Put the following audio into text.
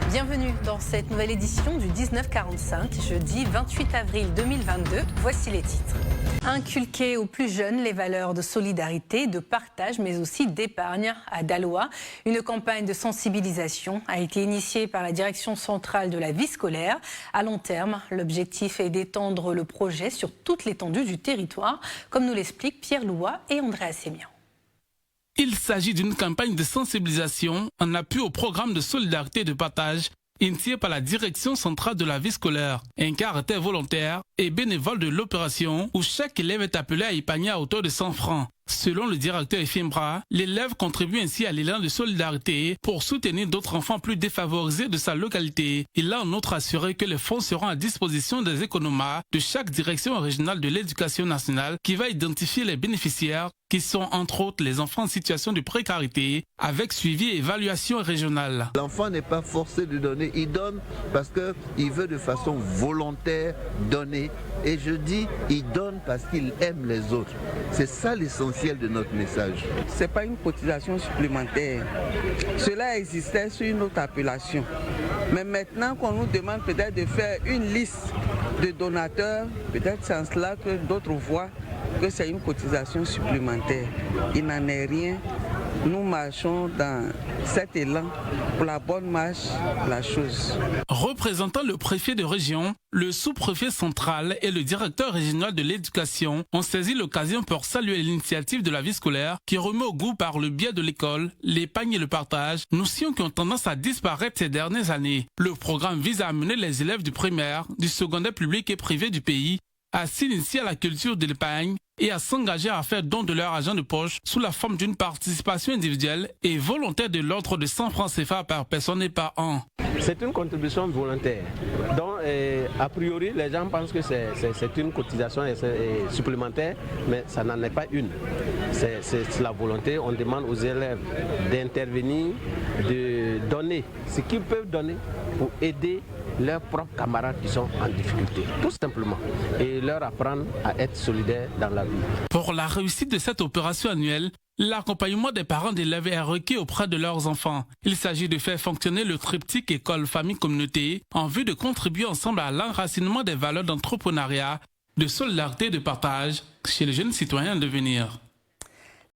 Bienvenue dans cette nouvelle édition du 1945, jeudi 28 avril 2022. Voici les titres. Inculquer aux plus jeunes les valeurs de solidarité, de partage, mais aussi d'épargne à Daloa. Une campagne de sensibilisation a été initiée par la direction centrale de la vie scolaire. À long terme, l'objectif est d'étendre le projet sur toute l'étendue du territoire, comme nous l'expliquent Pierre Loua et André Assemian. Il s'agit d'une campagne de sensibilisation en appui au programme de solidarité et de partage initié par la direction centrale de la vie scolaire. Un caractère volontaire et bénévole de l'opération où chaque élève est appelé à épargner à hauteur de 100 francs. Selon le directeur Efimbra, l'élève contribue ainsi à l'élan de solidarité pour soutenir d'autres enfants plus défavorisés de sa localité. Il a en outre assuré que les fonds seront à disposition des économas de chaque direction régionale de l'éducation nationale qui va identifier les bénéficiaires qui sont entre autres les enfants en situation de précarité avec suivi et évaluation régionale. L'enfant n'est pas forcé de donner, il donne parce qu'il veut de façon volontaire donner. Et je dis, il donne parce qu'il aime les autres. C'est ça l'essentiel de notre message. Ce n'est pas une cotisation supplémentaire. Cela existait sur une autre appellation. Mais maintenant qu'on nous demande peut-être de faire une liste de donateurs, peut-être c'est en cela que d'autres voient que c'est une cotisation supplémentaire. Il n'en est rien. Nous marchons dans cet élan pour la bonne marche de la chose. Représentant le préfet de région, le sous-préfet central et le directeur régional de l'éducation ont saisi l'occasion pour saluer l'initiative de la vie scolaire qui remet au goût par le biais de l'école, l'épargne et le partage, notions qui ont tendance à disparaître ces dernières années. Le programme vise à amener les élèves du primaire, du secondaire public et privé du pays à s'initier à la culture de l'épargne et à s'engager à faire don de leur argent de poche sous la forme d'une participation individuelle et volontaire de l'ordre de 100 francs CFA par personne et par an. C'est une contribution volontaire. Donc, a priori, les gens pensent que c'est une cotisation supplémentaire, mais ça n'en est pas une. C'est la volonté. On demande aux élèves d'intervenir, de donner ce qu'ils peuvent donner pour aider leurs propres camarades qui sont en difficulté, tout simplement, et leur apprendre à être solidaires dans la vie. Pour la réussite de cette opération annuelle, l'accompagnement des parents d'élèves est requis auprès de leurs enfants. Il s'agit de faire fonctionner le triptyque école, famille, communauté en vue de contribuer ensemble à l'enracinement des valeurs d'entrepreneuriat, de solidarité et de partage chez les jeunes citoyens en devenir.